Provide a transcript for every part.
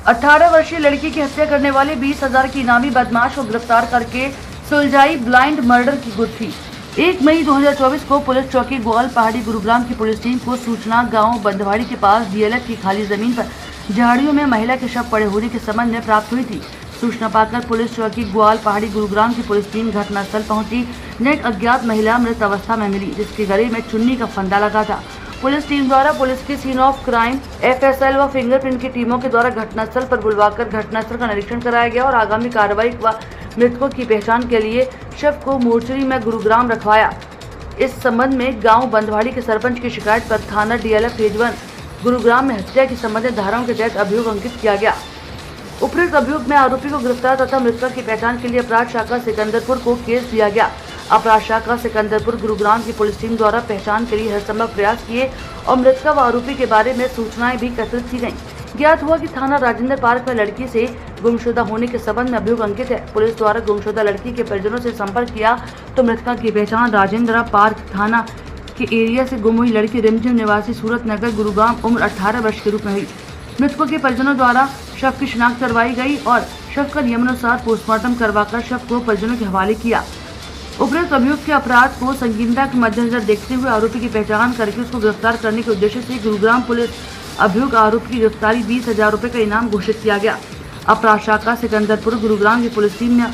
18 वर्षीय लड़की की हत्या करने वाले 20,000 की इनामी बदमाश को गिरफ्तार करके सुलझाई ब्लाइंड मर्डर की गुत्थी। 1 मई 2024 को पुलिस चौकी ग्वाल पहाड़ी गुरुग्राम की पुलिस टीम को सूचना गांव बंधवाड़ी के पास डीएलएफ की खाली जमीन पर झाड़ियों में महिला के शव पड़े होने के संबंध में प्राप्त हुई थी। सूचना पाकर पुलिस चौकी ग्वाल पहाड़ी गुरुग्राम की पुलिस टीम घटनास्थल पहुंची, जहां एक अज्ञात महिला मृत अवस्था में मिली, जिसके गले में चुन्नी का फंदा लगा था। पुलिस टीम द्वारा पुलिस की सीन ऑफ क्राइम, एफएसएल व फिंगरप्रिंट की टीमों के द्वारा घटनास्थल पर बुलवाकर घटनास्थल का निरीक्षण कराया गया और आगामी कार्रवाई व मृतकों की पहचान के लिए शव को मोर्चरी में गुरुग्राम रखवाया। इस संबंध में गांव बंधवाड़ी के सरपंच की शिकायत पर थाना डीएलएफ फेज 1 गुरुग्राम में हत्या की संबंधित धाराओं के तहत अभियोग अंकित किया गया। उपरोक्त अभियोग में आरोपी को गिरफ्तार तथा मृतका की पहचान के लिए अपराध शाखा सिकंदरपुर को केस दिया गया। अपराध शाखा सिकंदरपुर गुरुग्राम की पुलिस टीम द्वारा पहचान के लिए हर संभव प्रयास किए और मृतका व आरोपी के बारे में सूचनाएं भी एकत्रित की गयी। ज्ञात हुआ कि थाना राजेंद्र पार्क में लड़की से गुमशुदा होने के संबंध में अभियोग अंकित है। पुलिस द्वारा गुमशुदा लड़की के परिजनों से संपर्क किया तो मृतका की पहचान राजेंद्र पार्क थाना के एरिया से गुम हुई लड़की रिमझिम निवासी सूरत नगर गुरुग्राम उम्र 18 वर्ष के रूप में हुई। मृतकों के परिजनों द्वारा शव की शिनाख्त करवाई गई और शव का नियमानुसार पोस्टमार्टम करवाकर शव को परिजनों के हवाले किया। उपरोक्त अभियुक्त के अपराध को संगीनता के मद्देनजर देखते हुए आरोपी की पहचान करके उसको गिरफ्तार करने के उद्देश्य से गुरुग्राम पुलिस अभियुक्त आरोपी की गिरफ्तारी 20,000 रुपए का इनाम घोषित किया गया। अपराध शाखा सिकंदरपुर गुरुग्राम की पुलिस टीम ने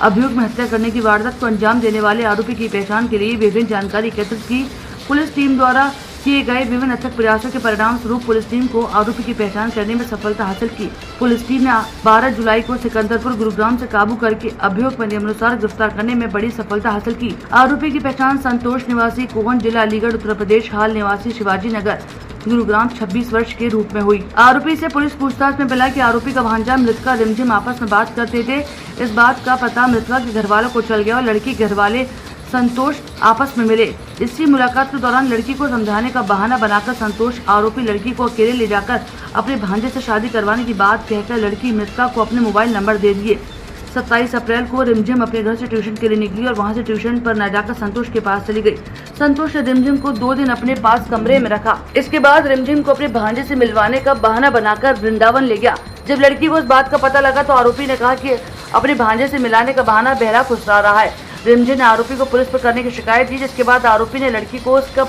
अभियुक्त में हत्या करने की वारदात को अंजाम देने वाले आरोपी की पहचान के लिए विभिन्न जानकारी एकत्रित की। पुलिस टीम द्वारा किए गए विभिन्न अथक प्रयासों के परिणाम स्वरूप पुलिस टीम को आरोपी की पहचान करने में सफलता हासिल की। पुलिस टीम ने 12 जुलाई को सिकंदरपुर गुरुग्राम से काबू करके अभियोग में नियमानुसार गिरफ्तार करने में बड़ी सफलता हासिल की। आरोपी की पहचान संतोष निवासी कोहन, जिला अलीगढ़, उत्तर प्रदेश, हाल निवासी शिवाजी नगर गुरुग्राम 26 वर्ष के रूप में हुई। आरोपी से पुलिस पूछताछ में मिला कि आरोपी का भांजा मृतका रिमझिम आपस में बात करते थे। इस बात का पता मृतका के घर वालों को चल गया और लड़की के घर वाले संतोष आपस में मिले। इसी मुलाकात के दौरान लड़की को समझाने का बहाना बनाकर संतोष आरोपी लड़की को अकेले ले जाकर अपने भांजे से शादी करवाने की बात कहकर लड़की मृतका को अपने मोबाइल नंबर दे दिए। 27 अप्रैल को रिमझिम अपने घर से ट्यूशन के लिए निकली और वहां से ट्यूशन पर न जाकर संतोष के पास चली गई। संतोष ने रिमझिम को 2 दिन अपने पास कमरे में रखा। इसके बाद रिमझिम को अपने भांजे से मिलवाने का बहाना बनाकर वृंदावन ले गया। जब लड़की को इस बात का पता लगा तो आरोपी ने कहा कि अपने भांजे से मिलाने का बहाना बहरा फुसला रहा है। रिमझिम ने आरोपी को पुलिस पर करने की शिकायत की, जिसके बाद आरोपी ने लड़की को उसका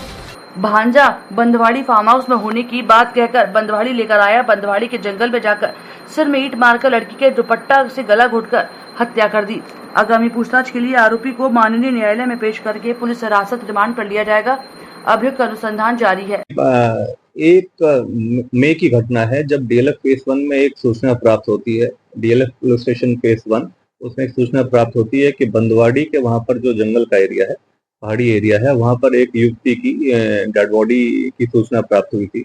भांजा बंधवाड़ी फार्म हाउस में होने की बात कहकर बंधवाड़ी लेकर आया। बंधवाड़ी के जंगल में जाकर सिर में ईंट मारकर लड़की के दुपट्टा से गला घोटकर हत्या कर दी। आगामी पूछताछ के लिए आरोपी को माननीय न्यायालय में पेश करके पुलिस हिरासत रिमांड पर लिया जाएगा। अभियुक्त का अनुसंधान जारी है। 1 मई की घटना है जब डीएलएफ फेज 1 में एक सूचना प्राप्त होती है। डीएलएफ पुलिस स्टेशन फेज 1 उसमें एक सूचना प्राप्त होती है कि बंधवाड़ी के वहां पर जो जंगल का एरिया है, पहाड़ी एरिया है, वहां पर एक युवती की डेड बॉडी की सूचना प्राप्त हुई थी।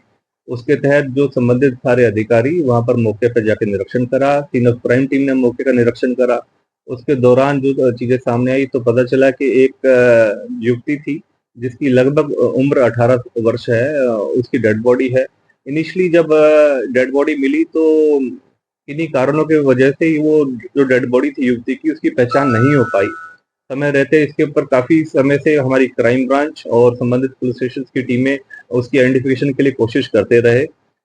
उसके तहत जो संबंधित सारे अधिकारी वहां पर मौके पर जाकर निरीक्षण करा। सीन ऑफ क्राइम टीम ने मौके का निरीक्षण करा। उसके दौरान जो चीजें सामने आई तो पता चला कि एक युवती थी जिसकी लगभग उम्र 18 वर्ष है, उसकी डेड बॉडी है। इनिशियली जब डेड बॉडी मिली तो इन्हीं कारणों की वजह से ही वो जो डेड बॉडी थी युवती की, उसकी पहचान नहीं हो पाई। समय रहते इसके ऊपर काफी समय से हमारी क्राइम ब्रांच और संबंधित पुलिस स्टेशन की टीमें उसकी आइडेंटिफिकेशन के लिए कोशिश करते रहे।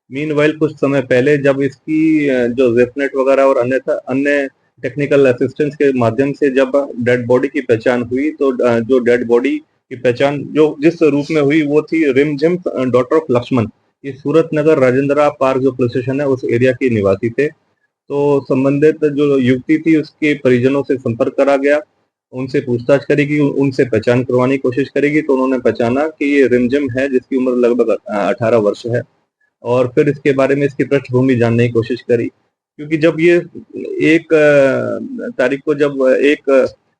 मीनवाइल कुछ समय पहले जब इसकी जो जेफनेट वगैरह और अन्य टेक्निकल असिस्टेंस के माध्यम से जब डेड बॉडी की पहचान हुई तो जो डेड बॉडी की पहचान जो जिस रूप में हुई वो थी रिमझिम डॉटर ऑफ लक्ष्मण। ये सूरत नगर राजेंद्रा पार्क जो पुलिस स्टेशन है उस एरिया के निवासी थे। तो संबंधित जो युवती थी उसके परिजनों से संपर्क करा गया, उनसे पूछताछ करेगी, उनसे पहचान करवाने की कोशिश करेगी तो उन्होंने पहचाना कि ये रिमझिम है जिसकी उम्र लगभग 18 वर्ष है। और फिर इसके बारे में इसकी पृष्ठभूमि जानने की कोशिश करी, क्योंकि जब ये 1 तारीख को जब 1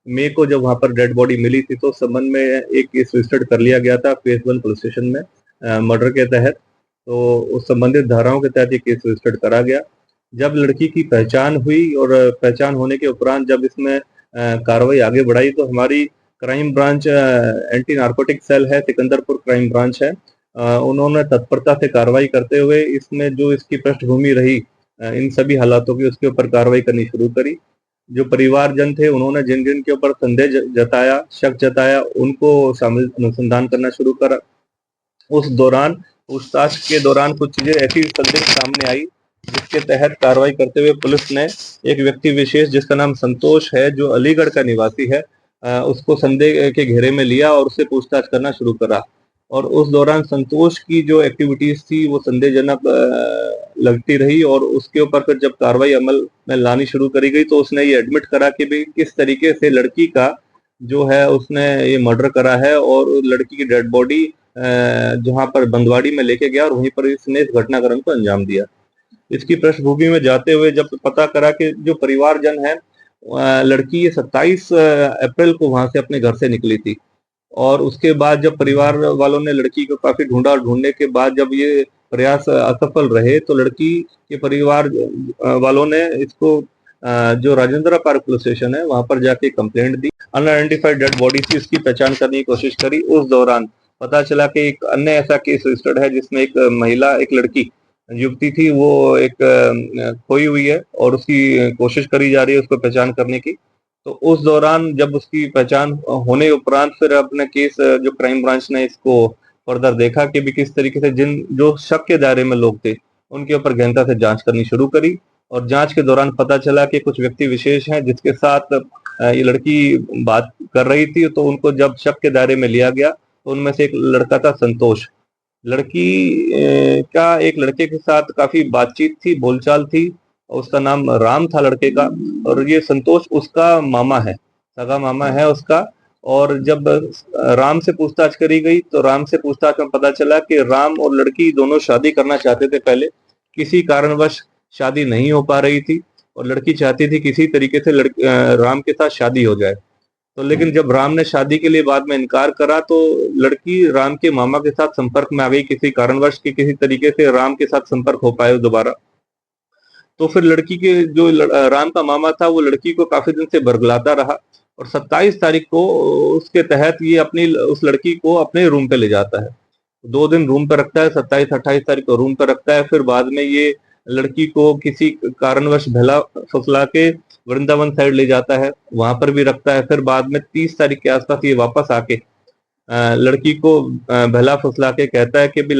मई को जब वहां पर डेड बॉडी मिली थी तो संबंध में एक केस रजिस्टर्ड कर लिया गया था फेज 1 पुलिस स्टेशन में मर्डर के तहत। तो उस संबंधित धाराओं के तहत ये केस रजिस्टर्ड करा गया। जब लड़की की पहचान हुई और पहचान होने के उपरांत जब इसमें कार्रवाई आगे बढ़ाई तो हमारी crime branch anti narcotic cell है, सिकंदरपुर क्राइम ब्रांच है, उन्होंने तत्परता से कार्रवाई करते हुए इसमें जो इसकी पृष्ठभूमि रही इन सभी हालातों की उसके ऊपर कार्रवाई करनी शुरू करी। जो परिवारजन थे उन्होंने जिन जिन के ऊपर संदेह जताया, शक जताया, उनको शामिल अनुसंधान करना शुरू करा। उस दौरान पूछताछ के दौरान कुछ चीजें ऐसी संदिग्ध सामने आई जिसके तहत कार्रवाई करते हुए पुलिस ने एक व्यक्ति विशेष जिसका नाम संतोष है, जो अलीगढ़ का निवासी है, उसको संदेह के घेरे में लिया और उससे पूछताछ करना शुरू करा। और उस दौरान संतोष की जो एक्टिविटीज थी वो संदेहजनक लगती रही, और उसके ऊपर फिर जब कार्रवाई अमल में लानी शुरू करी गई तो उसने ये एडमिट करा कि भाई किस तरीके से लड़की का जो है उसने ये मर्डर करा है, और लड़की की डेड बॉडी जहां पर बंदवाड़ी में लेके गया और वहीं पर इसने इस घटनाक्रम को अंजाम दिया। इसकी पृष्ठभूमि में जाते हुए जब पता करा कि जो परिवारजन है, लड़की ये 27 अप्रैल को वहां से अपने घर से निकली थी, और उसके बाद जब परिवार वालों ने लड़की को काफी ढूंढा, और ढूंढने के बाद जब ये प्रयास असफल रहे तो लड़की के परिवार वालों ने इसको जो राजेंद्र पार्क पुलिस स्टेशन है वहां पर जाके कंप्लेंट दी। अनआइडेंटिफाइड डेड बॉडी से इसकी पहचान करने की कोशिश करी। उस दौरान पता चला कि एक अन्य ऐसा केस रजिस्टर्ड है जिसमें एक महिला, एक लड़की युवती थी, वो एक खोई हुई है और उसकी कोशिश करी जा रही है उसको पहचान करने की। तो उस दौरान जब उसकी पहचान होने उपरांत फिर अपने केस जो क्राइम ब्रांच ने इसको फर्दर देखा कि भी किस तरीके से जो शक के दायरे में लोग थे उनके ऊपर गहनता से जांच करनी शुरू करी, और जांच के दौरान पता चला कि कुछ व्यक्ति विशेष हैं जिसके साथ ये लड़की बात कर रही थी, तो उनको जब शक के दायरे में लिया गया तो उनमें से एक लड़का था संतोष। लड़की का एक लड़के के साथ काफी बातचीत थी, बोलचाल थी, उसका नाम राम था लड़के का, और ये संतोष उसका मामा है, सगा मामा है उसका। और जब राम से पूछताछ करी गई तो राम से पूछताछ में पता चला कि राम और लड़की दोनों शादी करना चाहते थे पहले, किसी कारणवश शादी नहीं हो पा रही थी, और लड़की चाहती थी किसी तरीके से राम के साथ शादी हो जाए। तो लेकिन जब राम ने शादी के लिए बाद में इनकार करा तो लड़की राम के मामा के साथ संपर्क में आ गई, किसी कारणवश कि किसी तरीके से राम के साथ संपर्क हो पाए दोबारा। तो फिर लड़की के जो राम का मामा था वो लड़की को काफी दिन से बरगलाता रहा, और 27 तारीख को उसके तहत ये अपनी उस लड़की को अपने रूम पे ले जाता है। 2 दिन रूम पे रखता है, 27-28 तारीख को रूम पे रखता है। फिर बाद में ये लड़की को किसी कारणवश भला फुसला के वृंदावन साइड ले जाता है, वहां पर भी रखता है। फिर बाद में 30 तारीख के आसपास ये वापस आके लड़की को भला फुसला के कहता है कि भी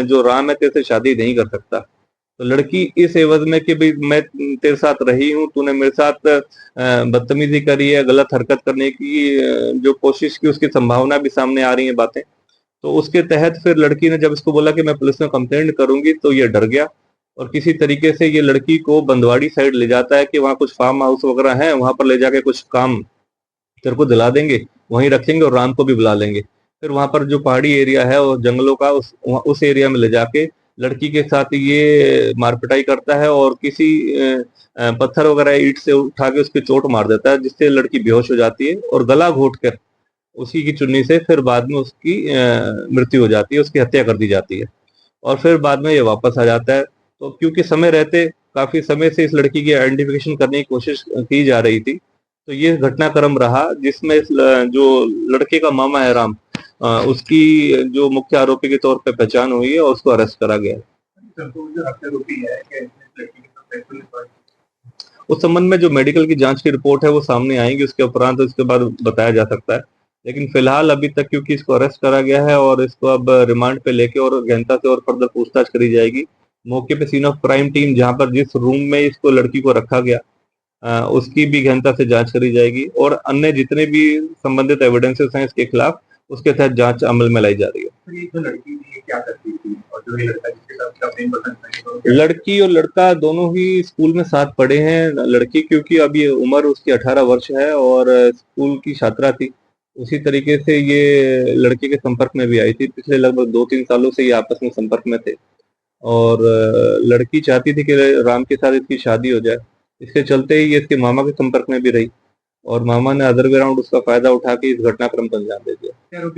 जो राम है तेरे से शादी नहीं कर सकता। तो लड़की इस एवज में कि भाई मैं तेरे साथ रही हूँ, तूने मेरे साथ बदतमीजी करी है, गलत हरकत करने की जो कोशिश की, उसकी संभावना भी सामने आ रही है बातें। तो उसके तहत फिर लड़की ने जब इसको बोला कि मैं पुलिस में कंप्लेंट करूंगी, तो ये डर गया और किसी तरीके से ये लड़की को बंदवाड़ी साइड ले जाता है कि वहाँ कुछ फार्म हाउस वगैरह है, वहां पर ले जाके कुछ काम तेरे को दिला देंगे, वहीं रखेंगे और राम को भी बुला लेंगे। फिर वहां पर जो पहाड़ी एरिया है और जंगलों का उस एरिया में ले जाके लड़की के साथ ये मारपिटाई करता है, और किसी पत्थर वगैरह ईंट से उठा के उसके चोट मार देता है, जिससे लड़की बेहोश हो जाती है, और गला घोट कर उसी की चुन्नी से फिर बाद में उसकी मृत्यु हो जाती है, उसकी हत्या कर दी जाती है। और फिर बाद में ये वापस आ जाता है। तो क्योंकि समय रहते काफी समय से इस लड़की की आइडेंटिफिकेशन करने की कोशिश की जा रही थी, तो ये घटनाक्रम रहा जिसमें जो लड़के का मामा है राम, उसकी जो मुख्य आरोपी के तौर पे पहचान हुई है और उसको अरेस्ट करा गया है। उस संबंध में जो मेडिकल की जांच की रिपोर्ट है वो सामने आएगी, उसके उपरांत उसके बाद बताया जा सकता है। लेकिन फिलहाल अभी तक क्योंकि इसको अरेस्ट करा गया है और इसको अब रिमांड पे लेके और गहनता से और फर्दर पूछताछ करी जाएगी। मौके पे सीन ऑफ क्राइम टीम जहां पर जिस रूम में इसको लड़की को रखा गया उसकी भी गहनता से जांच करी जाएगी, और अन्य जितने भी संबंधित एविडेंसेस हैं इसके खिलाफ उसके तहत जांच अमल में लाई जा रही है। जो लड़की थी क्या करती थी और जो ये लड़का जिसके साथ उसका प्रेम प्रसंग था, लड़की और लड़का दोनों ही स्कूल में साथ पढ़े हैं। लड़की क्योंकि अभी उम्र उसकी 18 वर्ष है और स्कूल की छात्रा थी, उसी तरीके से ये लड़के के संपर्क में भी आई थी। पिछले लगभग 2-3 सालों से ये आपस में संपर्क में थे, और लड़की चाहती थी कि राम के साथ इसकी शादी हो जाए। इसके चलते ही ये इसके मामा के संपर्क में भी रही, और मामा ने अदर ग्राउंड उसका फायदा उठा के इस घटनाक्रम को अंजाम दे दिया।